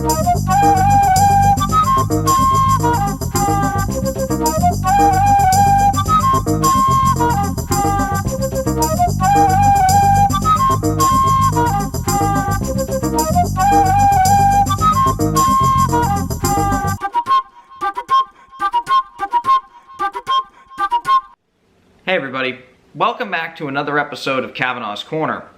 Hey everybody, welcome back to another episode of Kavanaugh's Corner.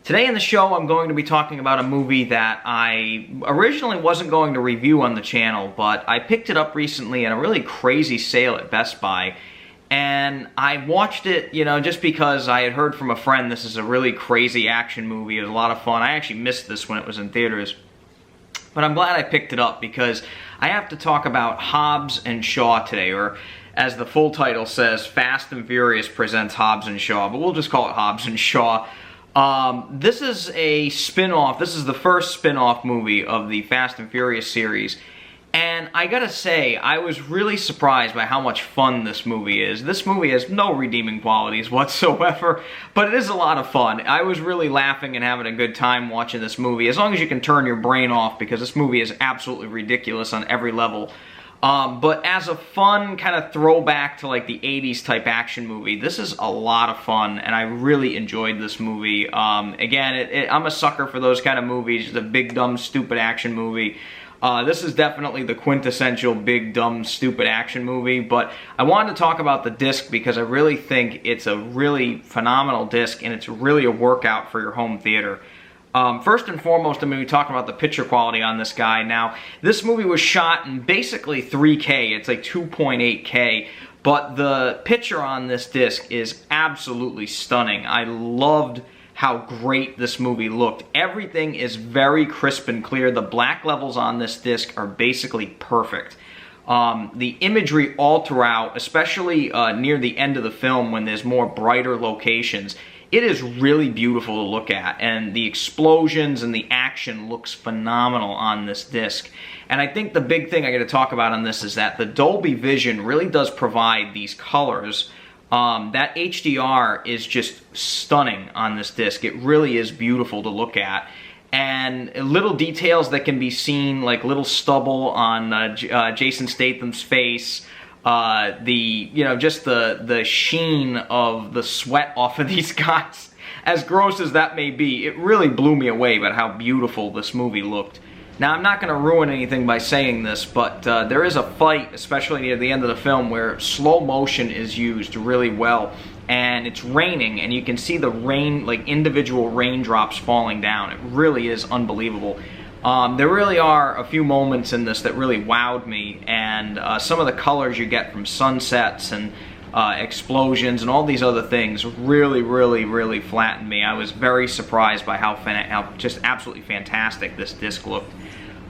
Today in the show I'm going to be talking about a movie that I originally wasn't going to review on the channel, but I picked it up recently in a really crazy sale at Best Buy, and I watched it, you know, just because I had heard from a friend this is a really crazy action movie. It was a lot of fun. I actually missed this when it was in theaters, but I'm glad I picked it up because I have to talk about Hobbs and Shaw today, or as the full title says, Fast and Furious presents Hobbs and Shaw, but we'll just call it Hobbs and Shaw. This is a spin-off. This is the first spin-off movie of the Fast and Furious series, and I gotta say, I was really surprised by how much fun this movie is. This movie has no redeeming qualities whatsoever, but it is a lot of fun. I was really laughing and having a good time watching this movie, as long as you can turn your brain off, because this movie is absolutely ridiculous on every level. But as a fun kind of throwback to like the 80s type action movie, this is a lot of fun, and I really enjoyed this movie. Again, I'm a sucker for those kind of movies, the big, dumb, stupid action movie. This is definitely the quintessential big, dumb, stupid action movie, but I wanted to talk about the disc because I really think it's a really phenomenal disc, and it's really a workout for your home theater. First and foremost, I'm going to be talking about the picture quality on this guy. Now, this movie was shot in basically 3K. It's like 2.8K, but the picture on this disc is absolutely stunning. I loved how great this movie looked. Everything is very crisp and clear. The black levels on this disc are basically perfect. The imagery all throughout, especially near the end of the film when there's more brighter locations, it is really beautiful to look at, and the explosions and the action looks phenomenal on this disc. And I think the big thing I got to talk about on this is that the Dolby Vision really does provide these colors. That HDR is just stunning on this disc. It really is beautiful to look at. And little details that can be seen, like little stubble on Jason Statham's face, just the sheen of the sweat off of these guys, as gross as that may be, it really blew me away about how beautiful this movie looked. Now, I'm not going to ruin anything by saying this, but there is a fight, especially near the end of the film, where slow motion is used really well, and it's raining, and you can see the rain, like individual raindrops falling down. It really is unbelievable. There really are a few moments in this that really wowed me, and some of the colors you get from sunsets and explosions and all these other things really flattened me. I was very surprised by how just absolutely fantastic this disc looked.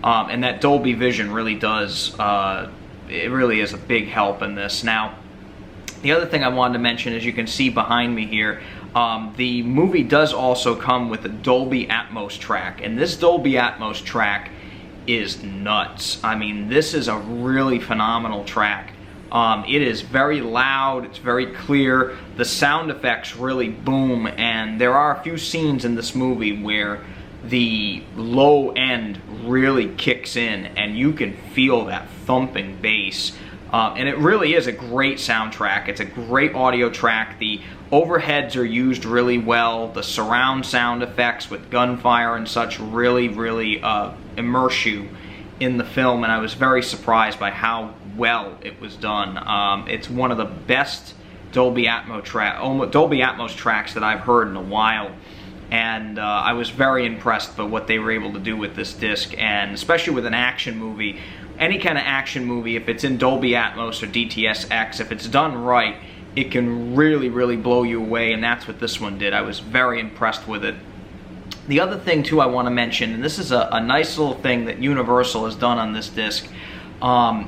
And that Dolby Vision really does, it really is a big help in this. Now, the other thing I wanted to mention, as you can see behind me here, the movie does also come with a Dolby Atmos track, and this Dolby Atmos track is nuts. I mean, this is a really phenomenal track. It is very loud, it's very clear, the sound effects really boom, and there are a few scenes in this movie where the low end really kicks in, and you can feel that thumping bass. And it really is a great soundtrack. It's a great audio track. The overheads are used really well. The surround sound effects with gunfire and such really immerse you in the film, and I was very surprised by how well it was done. It's one of the best Dolby Atmos tracks that I've heard in a while, and I was very impressed by what they were able to do with this disc, and especially with an action movie. Any kind of action movie, if it's in Dolby Atmos or DTS:X, if it's done right, it can really blow you away, and that's what this one did. I was very impressed with it. The other thing too I want to mention, and this is a nice little thing that Universal has done on this disc,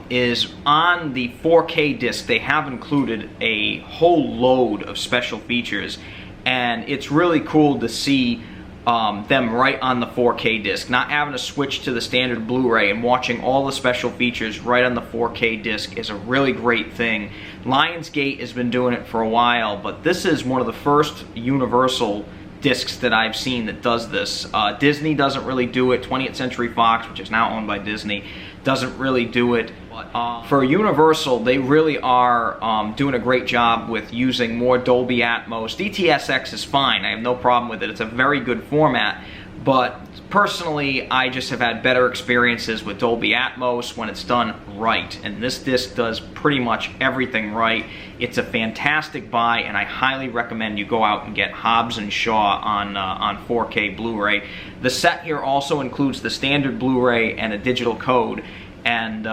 is on the 4K disc they have included a whole load of special features, and it's really cool to see them right on the 4K disc, not having to switch to the standard Blu-ray, and watching all the special features right on the 4K disc is a really great thing. Lionsgate has been doing it for a while, but this is one of the first Universal discs that I've seen that does this. Disney doesn't really do it. 20th Century Fox, which is now owned by Disney, doesn't really do it. But for Universal, they really are doing a great job with using more Dolby Atmos. DTSX is fine. I have no problem with it. It's a very good format. But personally, I just have had better experiences with Dolby Atmos when it's done right. And this disc does pretty much everything right. It's a fantastic buy, and I highly recommend you go out and get Hobbs and Shaw on 4K Blu-ray. The set here also includes the standard Blu-ray and a digital code. And,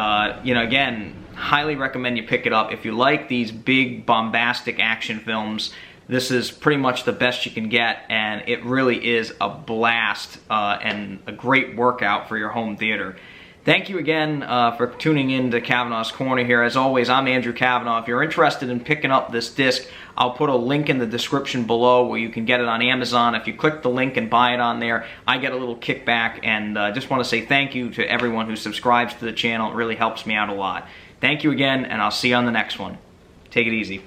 you know, again, highly recommend you pick it up. If you like these big, bombastic action films, this is pretty much the best you can get, and it really is a blast and a great workout for your home theater. Thank you again for tuning in to Kavanaugh's Corner here. As always, I'm Andrew Kavanaugh. If you're interested in picking up this disc, I'll put a link in the description below where you can get it on Amazon. If you click the link and buy it on there, I get a little kickback, and just want to say thank you to everyone who subscribes to the channel. It really helps me out a lot. Thank you again, and I'll see you on the next one. Take it easy.